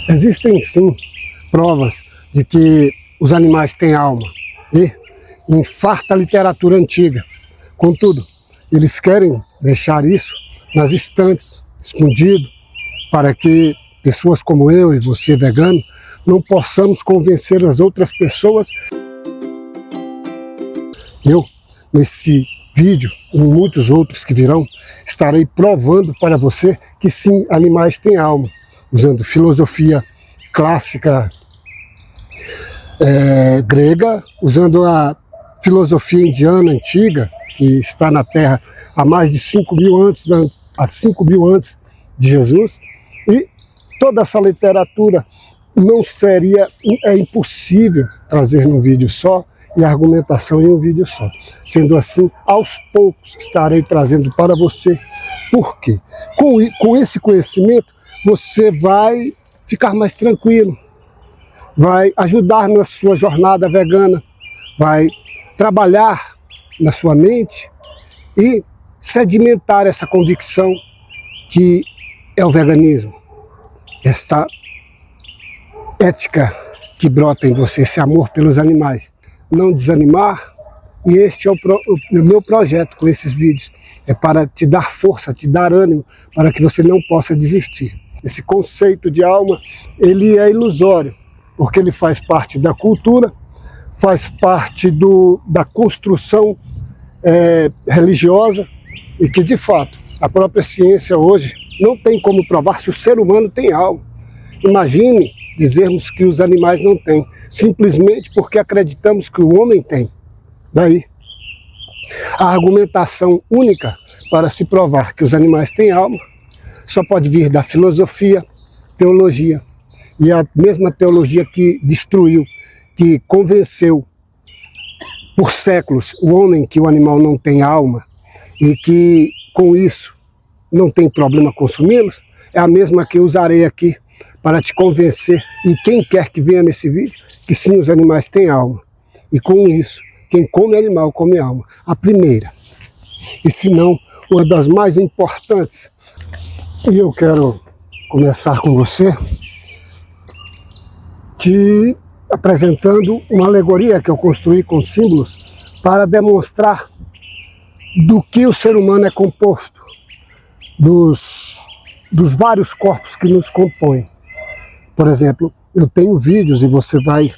Existem sim provas de que os animais têm alma e em farta literatura antiga. Contudo, eles querem deixar isso nas estantes, escondido, para que pessoas como eu e você, vegano, não possamos convencer as outras pessoas. Eu, nesse vídeo e muitos outros que virão, estarei provando para você que sim, animais têm alma, usando filosofia clássica grega, usando a filosofia indiana antiga, que está na Terra há mais de 5.000 antes de Jesus, e toda essa literatura não seria, é impossível trazer num vídeo só e a argumentação em um vídeo só. Sendo assim, aos poucos estarei trazendo para você. Por quê? Com esse conhecimento, você vai ficar mais tranquilo, vai ajudar na sua jornada vegana, vai trabalhar na sua mente e sedimentar essa convicção que é o veganismo, esta ética que brota em você, esse amor pelos animais. Não desanimar, e este é o meu projeto com esses vídeos, é para te dar força, te dar ânimo, para que você não possa desistir. Esse conceito de alma, ele é ilusório, porque ele faz parte da cultura, faz parte da construção religiosa, e que de fato a própria ciência hoje não tem como provar se o ser humano tem alma. Imagine dizermos que os animais não têm, simplesmente porque acreditamos que o homem tem. Daí, a argumentação única para se provar que os animais têm alma só pode vir da filosofia, teologia. E a mesma teologia que destruiu, que convenceu por séculos o homem que o animal não tem alma e que com isso não tem problema consumi-los, é a mesma que eu usarei aqui para te convencer, e quem quer que venha nesse vídeo, que sim, os animais têm alma. E com isso, quem come animal, come alma. A primeira, e se não, uma das mais importantes. E eu quero começar com você, te apresentando uma alegoria que eu construí com símbolos para demonstrar do que o ser humano é composto, dos vários corpos que nos compõem. Por exemplo, eu tenho vídeos, e você vai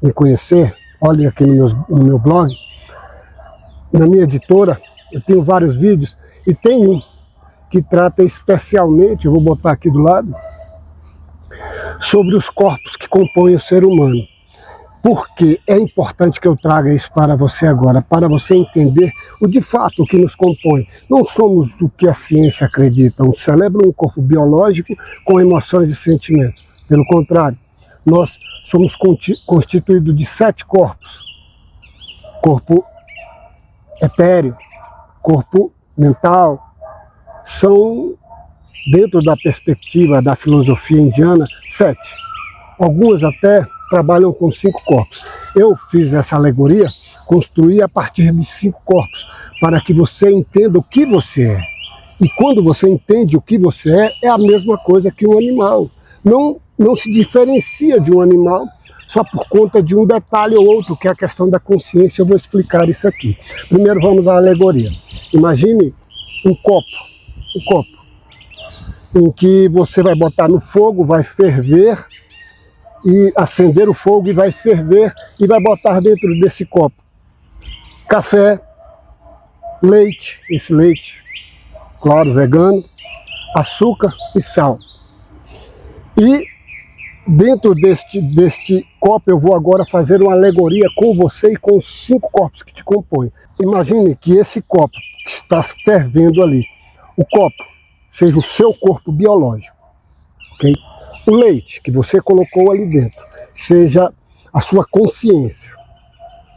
me conhecer, olha aqui no meu blog, na minha editora, eu tenho vários vídeos, e tem um que trata especialmente, eu vou botar aqui do lado, sobre os corpos que compõem o ser humano. Porque é importante que eu traga isso para você agora, para você entender de fato o que nos compõe. Não somos o que a ciência acredita, um cérebro, um corpo biológico com emoções e sentimentos. Pelo contrário, nós somos constituídos de 7 corpos. Corpo etéreo, corpo mental, são, dentro da perspectiva da filosofia indiana, 7. Algumas até trabalham com 5 corpos. Eu fiz essa alegoria, construí a partir de 5 corpos, para que você entenda o que você é. E quando você entende o que você é a mesma coisa que um animal. Não se diferencia de um animal só por conta de um detalhe ou outro, que é a questão da consciência. Eu vou explicar isso aqui. Primeiro vamos à alegoria. Imagine um copo em que você vai botar no fogo, vai ferver, e acender o fogo e vai ferver, e vai botar dentro desse copo café, leite, esse leite, claro, vegano, açúcar e sal. E dentro deste copo eu vou agora fazer uma alegoria com você e com os 5 corpos que te compõem. Imagine que esse copo que está fervendo ali, o copo seja o seu corpo biológico, ok? O leite que você colocou ali dentro seja a sua consciência.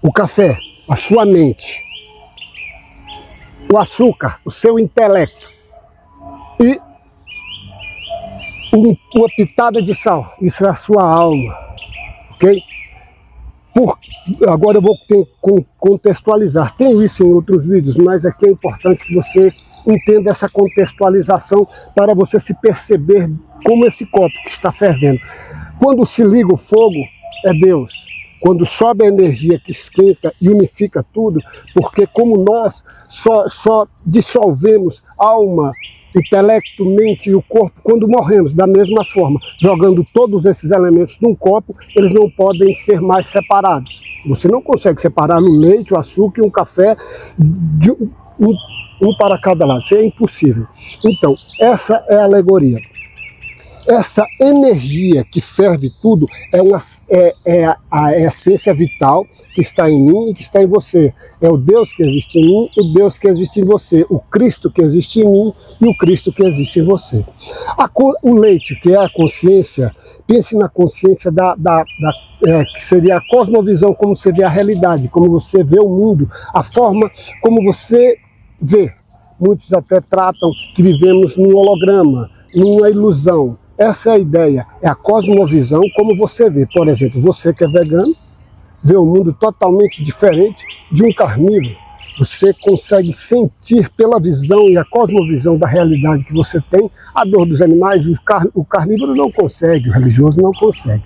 O café, a sua mente. O açúcar, o seu intelecto. E uma pitada de sal, isso é a sua alma, ok? Agora eu vou contextualizar. Tenho isso em outros vídeos, mas aqui é importante que você entenda essa contextualização para você se perceber como esse copo que está fervendo. Quando se liga o fogo, é Deus. Quando sobe a energia que esquenta e unifica tudo, porque como nós só dissolvemos alma, intelecto, mente e o corpo quando morremos, da mesma forma, jogando todos esses elementos num copo, eles não podem ser mais separados. Você não consegue separar o leite, o açúcar e um café de um para cada lado. Isso é impossível. Então, essa é a alegoria. Essa energia que ferve tudo é a essência vital que está em mim e que está em você. É o Deus que existe em mim, o Deus que existe em você, o Cristo que existe em mim e o Cristo que existe em você. O leite, que é a consciência, pense na consciência que seria a cosmovisão, como você vê a realidade, como você vê o mundo, a forma como você vê. Muitos até tratam que vivemos num holograma, numa ilusão. Essa é a ideia, é a cosmovisão como você vê. Por exemplo, você que é vegano, vê o mundo totalmente diferente de um carnívoro. Você consegue sentir pela visão e a cosmovisão da realidade que você tem a dor dos animais. O carnívoro não consegue, o religioso não consegue.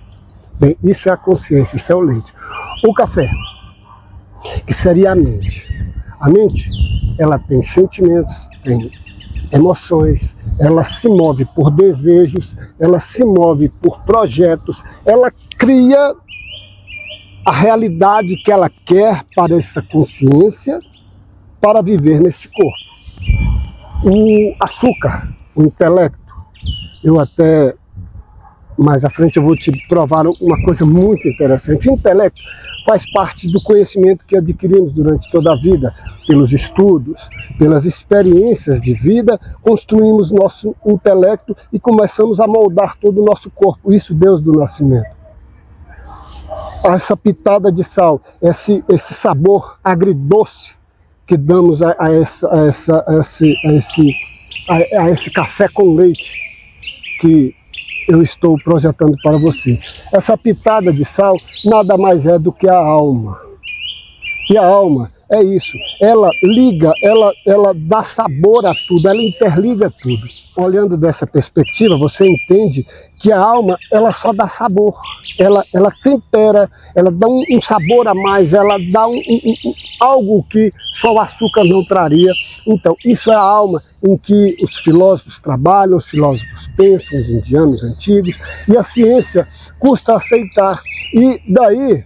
Bem, isso é a consciência, isso é o leite. O café, que seria a mente. A mente, ela tem sentimentos, tem emoções, ela se move por desejos, ela se move por projetos, ela cria a realidade que ela quer para essa consciência, para viver nesse corpo. O açúcar, o intelecto, eu até mais à frente eu vou te provar uma coisa muito interessante. O intelecto faz parte do conhecimento que adquirimos durante toda a vida, pelos estudos, pelas experiências de vida, construímos nosso intelecto e começamos a moldar todo o nosso corpo. Isso Deus do nascimento. Essa pitada de sal, esse sabor agridoce que damos a esse café com leite que eu estou projetando para você. Essa pitada de sal nada mais é do que a alma. E a alma é isso, ela liga, ela dá sabor a tudo, ela interliga tudo. Olhando dessa perspectiva, você entende que a alma, ela só dá sabor, ela tempera, ela dá um sabor a mais, ela dá algo que só o açúcar não traria. Então, isso é a alma em que os filósofos trabalham, os filósofos pensam, os indianos antigos, e a ciência custa aceitar. E daí,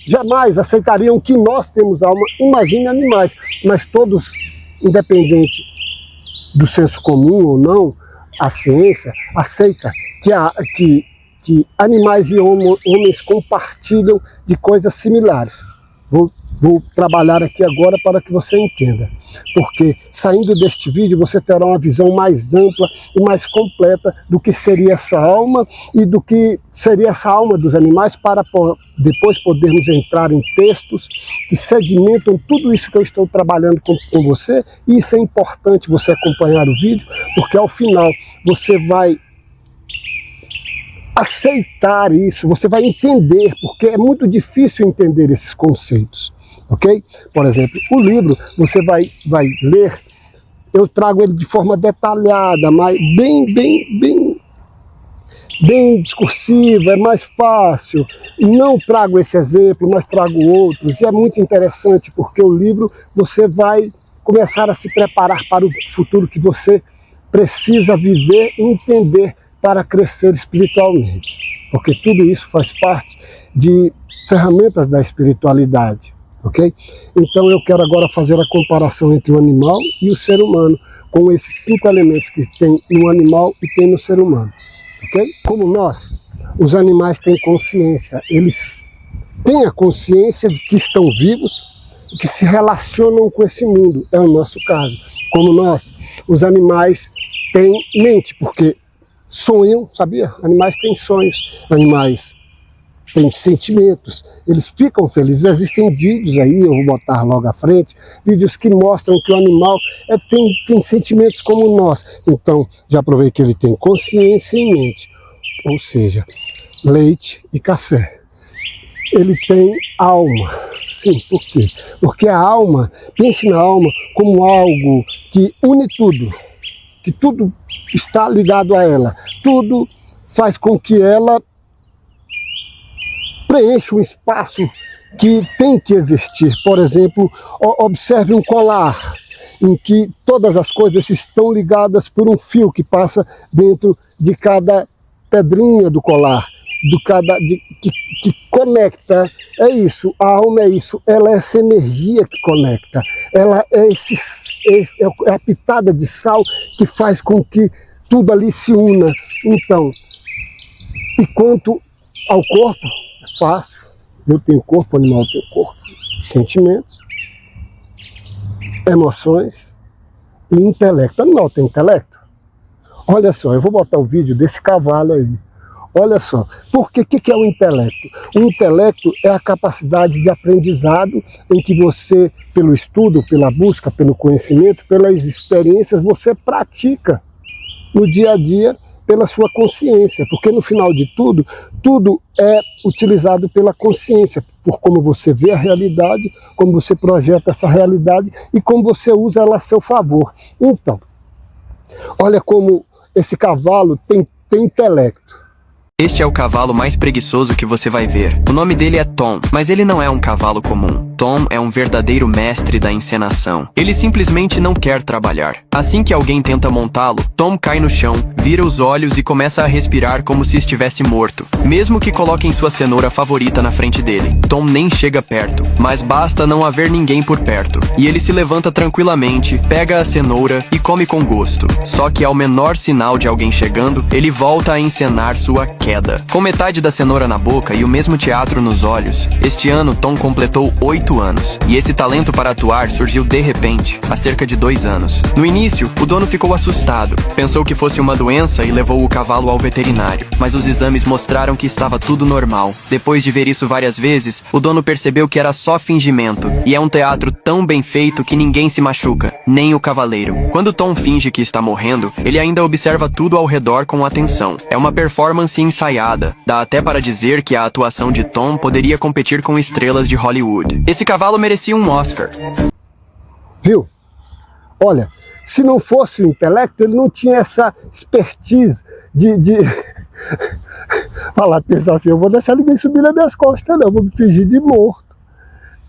jamais aceitariam que nós temos alma, imagine animais, mas todos, independente do senso comum ou não, a ciência aceita que animais e homens compartilham de coisas similares. Vou trabalhar aqui agora para que você entenda, porque saindo deste vídeo você terá uma visão mais ampla e mais completa do que seria essa alma e do que seria essa alma dos animais, para depois podermos entrar em textos que sedimentam tudo isso que eu estou trabalhando com você. E isso é importante você acompanhar o vídeo, porque ao final você vai aceitar isso, você vai entender, porque é muito difícil entender esses conceitos. Ok? Por exemplo, o livro você vai ler, eu trago ele de forma detalhada, mas bem discursiva, é mais fácil. Não trago esse exemplo, mas trago outros, e é muito interessante, porque o livro você vai começar a se preparar para o futuro que você precisa viver e entender para crescer espiritualmente, porque tudo isso faz parte de ferramentas da espiritualidade. Ok? Então eu quero agora fazer a comparação entre o animal e o ser humano, com esses 5 elementos que tem no animal e tem no ser humano. Ok? Como nós, os animais têm consciência, eles têm a consciência de que estão vivos e que se relacionam com esse mundo, é o nosso caso. Como nós, os animais têm mente, porque sonham, sabia? Animais têm sonhos, animais têm sentimentos, eles ficam felizes. Existem vídeos aí, eu vou botar logo à frente, vídeos que mostram que o animal tem sentimentos como nós. Então, já provei que ele tem consciência e mente, ou seja, leite e café. Ele tem alma, assim. Por quê? Porque a alma, pense na alma como algo que une tudo, que tudo está ligado a ela, tudo faz com que ela preencha um espaço que tem que existir. Por exemplo, observe um colar, em que todas as coisas estão ligadas por um fio que passa dentro de cada pedrinha do colar, que conecta. É isso, a alma é isso, ela é essa energia que conecta, ela é, é a pitada de sal que faz com que tudo ali se una. Então, e quanto ao corpo, é fácil, eu tenho corpo, o animal tem corpo, sentimentos, emoções e intelecto. O animal tem intelecto? Olha só, eu vou botar o vídeo desse cavalo aí. Olha só, porque o que é o intelecto? O intelecto é a capacidade de aprendizado em que você, pelo estudo, pela busca, pelo conhecimento, pelas experiências, você pratica no dia a dia pela sua consciência, porque no final de tudo, tudo é utilizado pela consciência, por como você vê a realidade, como você projeta essa realidade e como você usa ela a seu favor. Então, olha como esse cavalo tem intelecto. Este é o cavalo mais preguiçoso que você vai ver. O nome dele é Tom, mas ele não é um cavalo comum. Tom é um verdadeiro mestre da encenação. Ele simplesmente não quer trabalhar. Assim que alguém tenta montá-lo, Tom cai no chão, vira os olhos e começa a respirar como se estivesse morto. Mesmo que coloquem sua cenoura favorita na frente dele, Tom nem chega perto, mas basta não haver ninguém por perto. E ele se levanta tranquilamente, pega a cenoura e come com gosto. Só que ao menor sinal de alguém chegando, ele volta a encenar sua queda. Com metade da cenoura na boca e o mesmo teatro nos olhos, este ano Tom completou 8 anos. E esse talento para atuar surgiu de repente, há cerca de 2 anos. No início, o dono ficou assustado. Pensou que fosse uma doença e levou o cavalo ao veterinário. Mas os exames mostraram que estava tudo normal. Depois de ver isso várias vezes, o dono percebeu que era só fingimento. E é um teatro tão bem feito que ninguém se machuca, nem o cavaleiro. Quando Tom finge que está morrendo, ele ainda observa tudo ao redor com atenção. É uma performance ensaiada. Dá até para dizer que a atuação de Tom poderia competir com estrelas de Hollywood. Esse cavalo merecia um Oscar. Viu? Olha, se não fosse o intelecto, ele não tinha essa expertise de... falar, pensar assim, eu vou deixar ninguém subir nas minhas costas, não, eu vou me fingir de morto.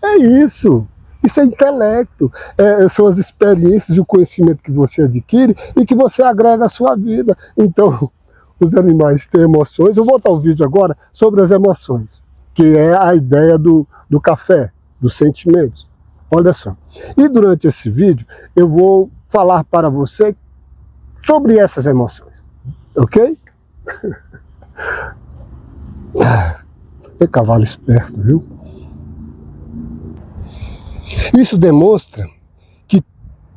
É isso. Isso é intelecto, são as experiências e o conhecimento que você adquire e que você agrega à sua vida. Então, os animais têm emoções. Eu vou botar um vídeo agora sobre as emoções, que é a ideia do café, dos sentimentos. Olha só. E durante esse vídeo, eu vou falar para você sobre essas emoções, ok? É cavalo esperto, viu? Isso demonstra que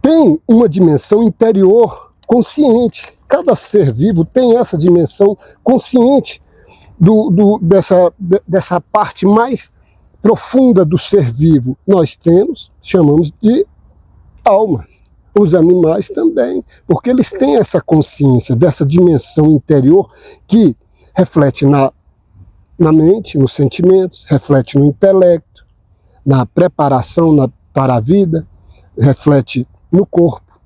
tem uma dimensão interior consciente. Cada ser vivo tem essa dimensão consciente dessa parte mais profunda do ser vivo. Nós temos, chamamos de alma. Os animais também, porque eles têm essa consciência dessa dimensão interior que reflete na mente, nos sentimentos, reflete no intelecto, na preparação para a vida, reflete no corpo.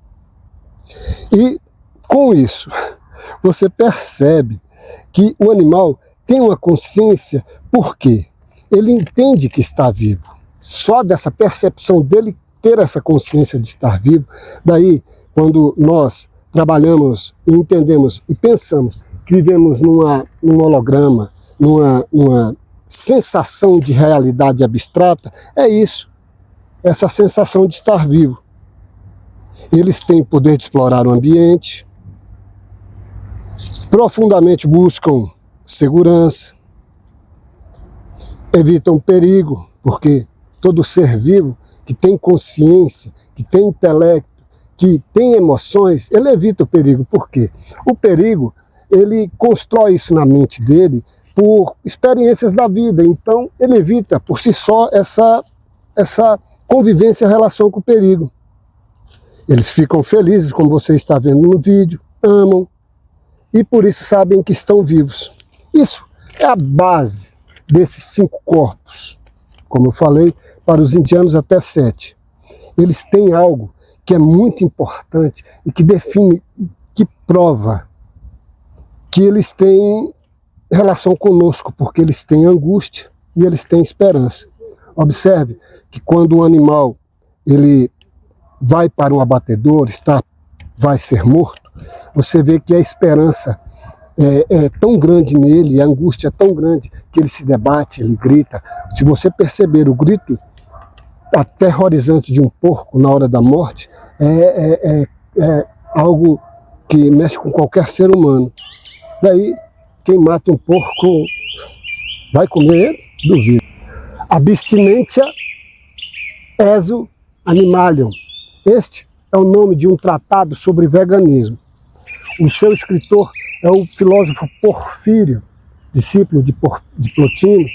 E com isso, você percebe que o animal tem uma consciência, por quê? Ele entende que está vivo. Só dessa percepção dele ter essa consciência de estar vivo, daí quando nós trabalhamos e entendemos e pensamos que vivemos num holograma, numa sensação de realidade abstrata, é isso, essa sensação de estar vivo. Eles têm poder de explorar o ambiente, profundamente buscam segurança, evitam perigo, porque todo ser vivo que tem consciência, que tem intelecto, que tem emoções, ele evita o perigo. Por quê? O perigo, ele constrói isso na mente dele por experiências da vida, então ele evita por si só essa convivência, relação com o perigo. Eles ficam felizes, como você está vendo no vídeo, amam, e por isso sabem que estão vivos. Isso é a base desses 5 corpos, como eu falei, para os indianos até 7. Eles têm algo que é muito importante e que define, que prova que eles têm relação conosco, porque eles têm angústia e eles têm esperança. Observe que quando um animal ele vai para um abatedor, vai ser morto, você vê que a esperança é tão grande nele, a angústia é tão grande, que ele se debate, ele grita. Se você perceber o grito aterrorizante de um porco na hora da morte, é algo que mexe com qualquer ser humano. Daí, quem mata um porco vai comer ele? Duvido. Abstinentia exo animalium. Este é o nome de um tratado sobre veganismo. O seu escritor é o filósofo Porfírio, discípulo de Plotino.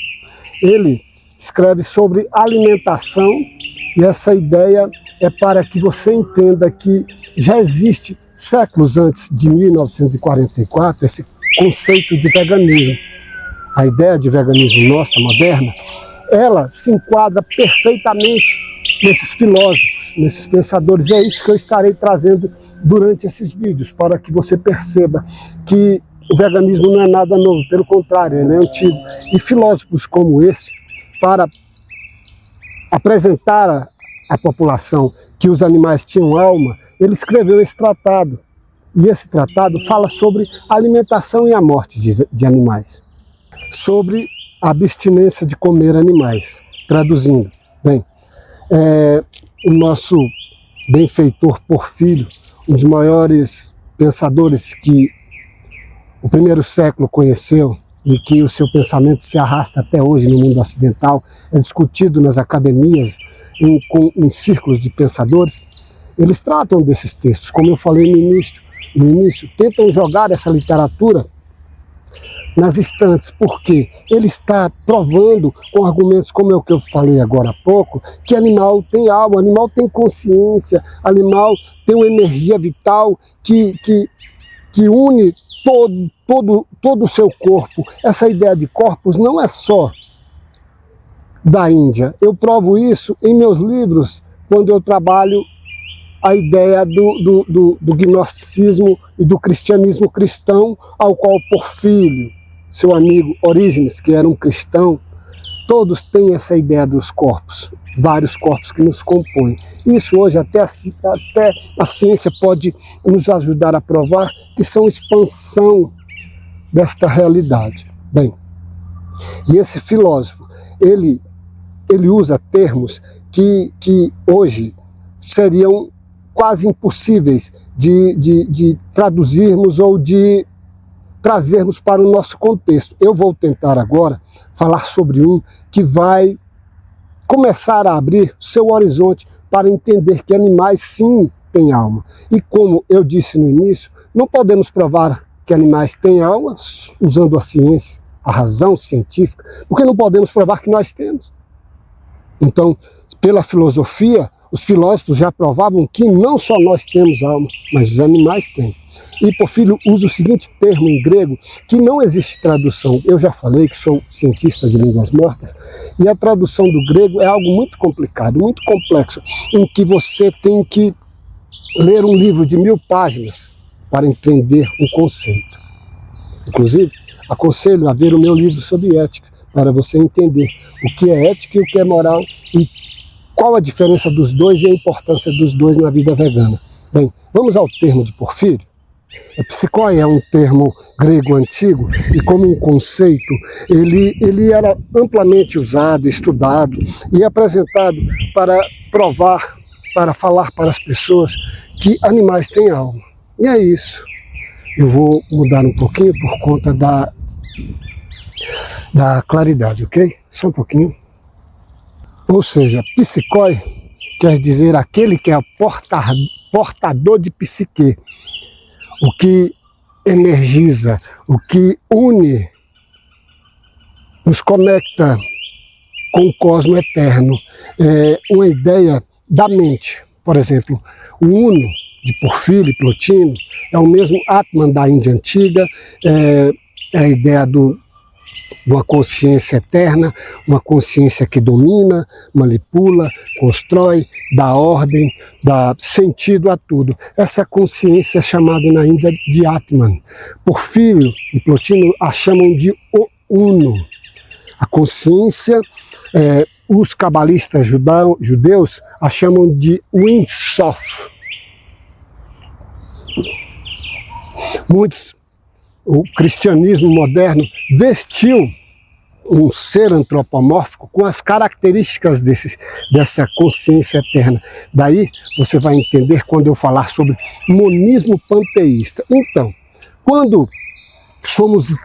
Ele escreve sobre alimentação e essa ideia é para que você entenda que já existe, séculos antes de 1944, esse conceito de veganismo. A ideia de veganismo nossa, moderna, ela se enquadra perfeitamente nesses filósofos, nesses pensadores. É isso que eu estarei trazendo durante esses vídeos, para que você perceba que o veganismo não é nada novo, pelo contrário, ele é antigo. E filósofos como esse, para apresentar à população que os animais tinham alma, ele escreveu esse tratado. E esse tratado fala sobre a alimentação e a morte de animais, sobre a abstinência de comer animais. Traduzindo, bem, o nosso benfeitor Porfírio, um dos maiores pensadores que o primeiro século conheceu e que o seu pensamento se arrasta até hoje no mundo ocidental, é discutido nas academias, em círculos de pensadores, eles tratam desses textos, como eu falei no início, tentam jogar essa literatura nas estantes, porque ele está provando com argumentos como é o que eu falei agora há pouco, que animal tem alma, animal tem consciência, animal tem uma energia vital que une todo o seu corpo. Essa ideia de corpos não é só da Índia. Eu provo isso em meus livros, quando eu trabalho a ideia do gnosticismo e do cristianismo cristão, ao qual Porfírio, seu amigo Orígenes, que era um cristão, todos têm essa ideia dos corpos, vários corpos que nos compõem. Isso hoje até a ciência pode nos ajudar a provar que são expansão desta realidade. Bem, e esse filósofo, ele usa termos que hoje seriam quase impossíveis de traduzirmos ou de trazermos para o nosso contexto. Eu vou tentar agora falar sobre um que vai começar a abrir seu horizonte para entender que animais sim têm alma. E como eu disse no início, não podemos provar que animais têm alma usando a ciência, a razão científica, porque não podemos provar que nós temos. Então, pela filosofia, os filósofos já provavam que não só nós temos alma, mas os animais têm. E Porfírio usa o seguinte termo em grego, que não existe tradução. Eu já falei que sou cientista de línguas mortas, e a tradução do grego é algo muito complicado, muito complexo, em que você tem que ler um livro de 1000 páginas para entender um conceito. Inclusive, aconselho a ver o meu livro sobre ética, para você entender o que é ética e o que é moral, e qual a diferença dos dois e a importância dos dois na vida vegana. Bem, vamos ao termo de Porfírio. A psicóia é um termo grego antigo e como um conceito, ele era amplamente usado, estudado e apresentado para provar, para falar para as pessoas que animais têm alma. E é isso. Eu vou mudar um pouquinho por conta da claridade, ok? Só um pouquinho. Ou seja, psicói quer dizer aquele que é portador de psique, o que energiza, o que une, nos conecta com o cosmo eterno. É uma ideia da mente. Por exemplo, o Uno, de Porfírio e Plotino, é o mesmo Atman da Índia Antiga, é a ideia do uma consciência eterna, uma consciência que domina, manipula, constrói, dá ordem, dá sentido a tudo. Essa consciência é chamada na Índia de Atman. Porfírio e Plotino a chamam de o Uno. A consciência, os cabalistas judeus a chamam de Ein Sof. O cristianismo moderno vestiu um ser antropomórfico com as características dessa consciência eterna. Daí você vai entender quando eu falar sobre monismo panteísta. Então, quando somos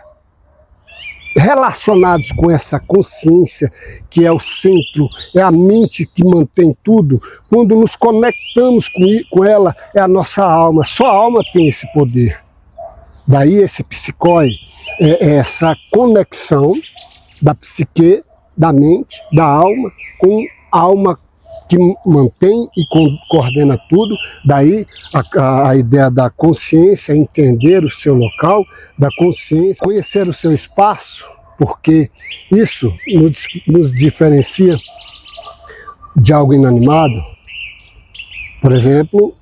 relacionados com essa consciência que é o centro, é a mente que mantém tudo, quando nos conectamos com ela, é a nossa alma. Só a alma tem esse poder. Daí esse psicói é essa conexão da psique, da mente, da alma, com a alma que mantém e coordena tudo. Daí a ideia da consciência, entender o seu local, da consciência, conhecer o seu espaço, porque isso nos diferencia de algo inanimado. Por exemplo,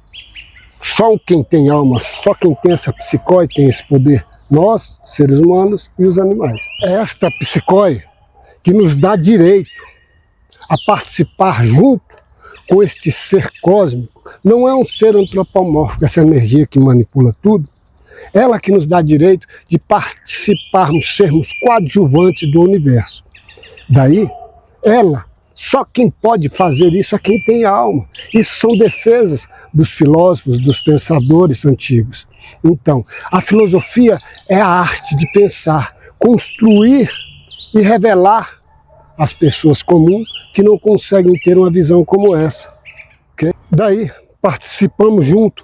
só quem tem alma, só quem tem essa psicói tem esse poder. Nós, seres humanos e os animais. É esta psicói que nos dá direito a participar junto com este ser cósmico. Não é um ser antropomórfico, essa energia que manipula tudo. Ela que nos dá direito de participarmos, sermos coadjuvantes do universo. Daí, só quem pode fazer isso é quem tem alma. Isso são defesas dos filósofos, dos pensadores antigos. Então, a filosofia é a arte de pensar, construir e revelar às pessoas comuns que não conseguem ter uma visão como essa. Okay? Daí, participamos juntos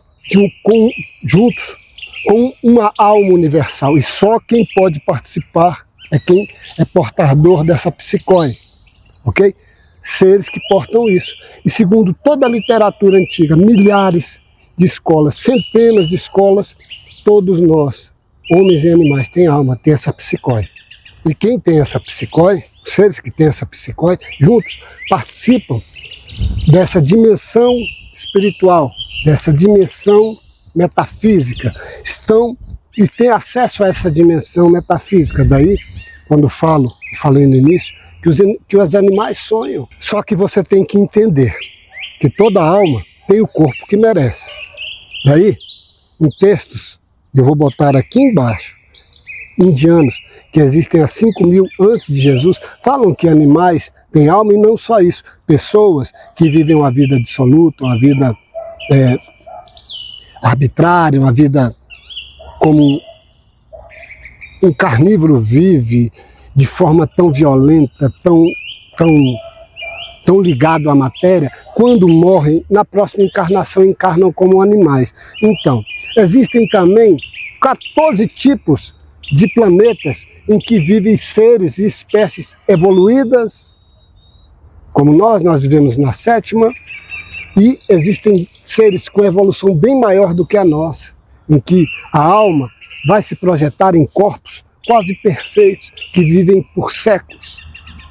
com uma alma universal. E só quem pode participar é quem é portador dessa psicói. Ok? Seres que portam isso. E segundo toda a literatura antiga, milhares de escolas, centenas de escolas, todos nós, homens e animais, têm alma, têm essa psicói. E quem tem essa psicói, os seres que têm essa psicói, juntos participam dessa dimensão espiritual, dessa dimensão metafísica, estão e têm acesso a essa dimensão metafísica. Daí, quando falei no início, que os animais sonham. Só que você tem que entender que toda alma tem o corpo que merece. Daí, em textos, eu vou botar aqui embaixo, indianos, que existem há 5.000 antes de Jesus, falam que animais têm alma e não só isso. Pessoas que vivem uma vida dissoluta, uma vida arbitrária, uma vida como um carnívoro vive, de forma tão violenta, tão ligado à matéria, quando morrem, na próxima encarnação encarnam como animais. Então, existem também 14 tipos de planetas em que vivem seres e espécies evoluídas, como nós vivemos na 7ª, e existem seres com evolução bem maior do que a nossa, em que a alma vai se projetar em corpos quase perfeitos, que vivem por séculos,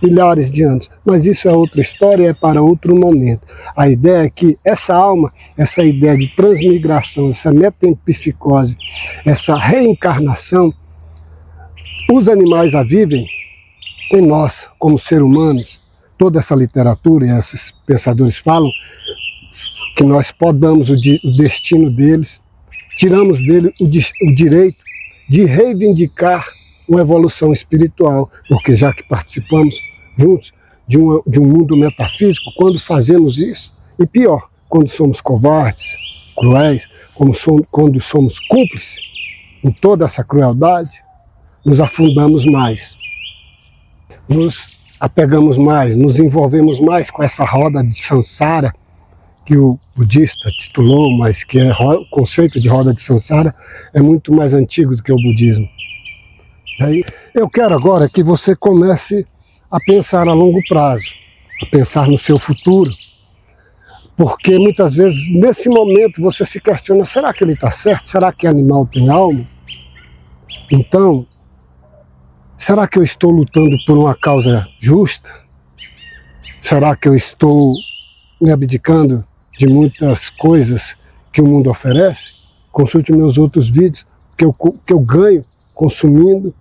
milhares de anos. Mas isso é outra história, é para outro momento. A ideia é que essa alma, essa ideia de transmigração, essa metempsicose, essa reencarnação, os animais a vivem, e nós, como seres humanos, toda essa literatura e esses pensadores falam que nós podamos o destino deles, tiramos dele o direito de reivindicar uma evolução espiritual, porque já que participamos juntos de um mundo metafísico, quando fazemos isso, e pior, quando somos covardes, cruéis, quando somos cúmplices em toda essa crueldade, nos afundamos mais, nos apegamos mais, nos envolvemos mais com essa roda de samsara, que o budista titulou, mas que o conceito de roda de samsara é muito mais antigo do que o budismo. Daí, eu quero agora que você comece a pensar a longo prazo, a pensar no seu futuro, porque muitas vezes, nesse momento, você se questiona, será que ele está certo? Será que animal tem alma? Então, Será que eu estou lutando por uma causa justa? Será que eu estou me abdicando de muitas coisas que o mundo oferece? Consulte meus outros vídeos, que eu ganho consumindo,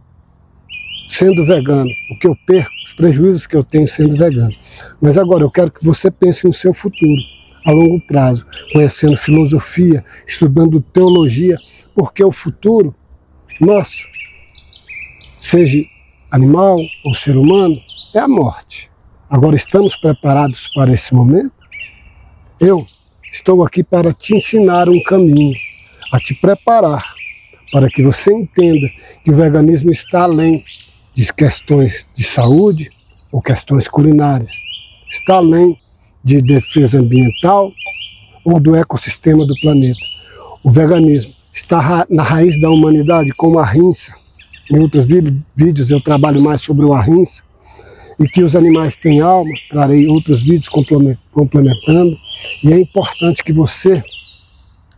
sendo vegano, o que eu perco, os prejuízos que eu tenho sendo vegano. Mas agora eu quero que você pense no seu futuro, a longo prazo, conhecendo filosofia, estudando teologia, porque o futuro nosso, seja animal ou ser humano, é a morte. Agora estamos preparados para esse momento? Eu estou aqui para te ensinar um caminho, a te preparar, para que você entenda que o veganismo está além de questões de saúde ou questões culinárias. Está além de defesa ambiental ou do ecossistema do planeta. O veganismo está na raiz da humanidade, como a ahimsa. Em outros vídeos eu trabalho mais sobre o ahimsa, e que os animais têm alma, trarei outros vídeos complementando, e é importante que você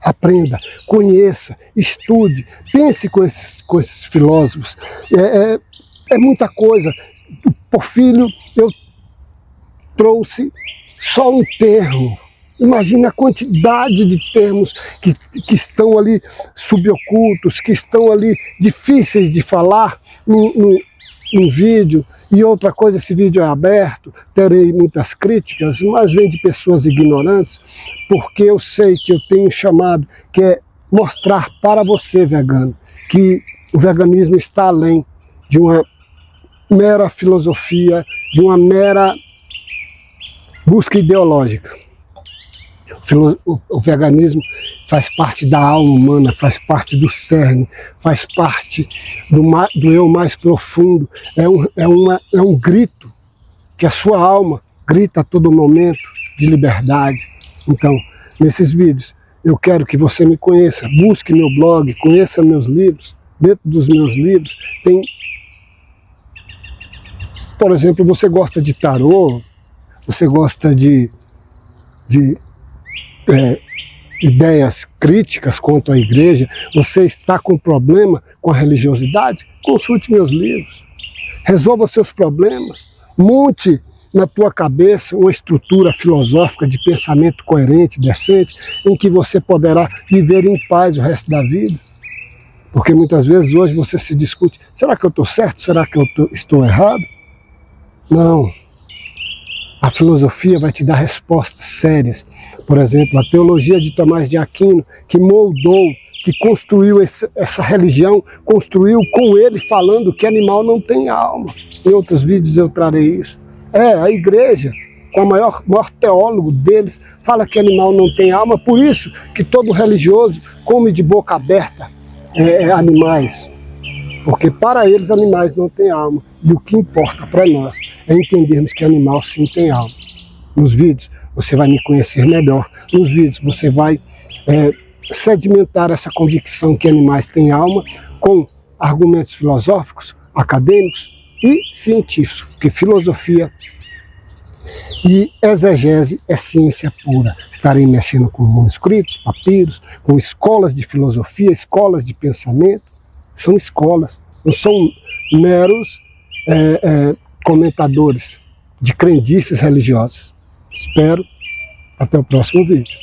aprenda, conheça, estude, pense com esses filósofos. É muita coisa. Por filho, eu trouxe só um termo. Imagina a quantidade de termos que estão ali subocultos, que estão ali difíceis de falar num vídeo. E outra coisa, esse vídeo é aberto, terei muitas críticas, mas vem de pessoas ignorantes, porque eu sei que eu tenho um chamado que é mostrar para você, vegano, que o veganismo está além de uma mera filosofia, de uma mera busca ideológica. O veganismo faz parte da alma humana, faz parte do cerne, faz parte do eu mais profundo. É um grito que a sua alma grita a todo momento de liberdade. Então, nesses vídeos, eu quero que você me conheça, busque meu blog, conheça meus livros. Dentro dos meus livros tem, por exemplo, você gosta de tarô, você gosta de ideias críticas quanto à igreja, você está com problema com a religiosidade, consulte meus livros, resolva seus problemas, monte na tua cabeça uma estrutura filosófica de pensamento coerente, decente, em que você poderá viver em paz o resto da vida. Porque muitas vezes hoje você se discute, será que eu estou certo? Será que eu estou errado? Não. A filosofia vai te dar respostas sérias. Por exemplo, a teologia de Tomás de Aquino, que moldou, que construiu essa religião, construiu com ele falando que animal não tem alma. Em outros vídeos eu trarei isso. A igreja, com o maior teólogo deles, fala que animal não tem alma, por isso que todo religioso come de boca aberta animais. Porque para eles animais não têm alma. E o que importa para nós é entendermos que animal sim tem alma. Nos vídeos você vai me conhecer melhor. Nos vídeos você vai sedimentar essa convicção que animais têm alma com argumentos filosóficos, acadêmicos e científicos. Porque filosofia e exegese é ciência pura. Estarei mexendo com manuscritos, papiros, com escolas de filosofia, escolas de pensamento. São escolas, não são meros comentadores de crendices religiosas. Espero até o próximo vídeo.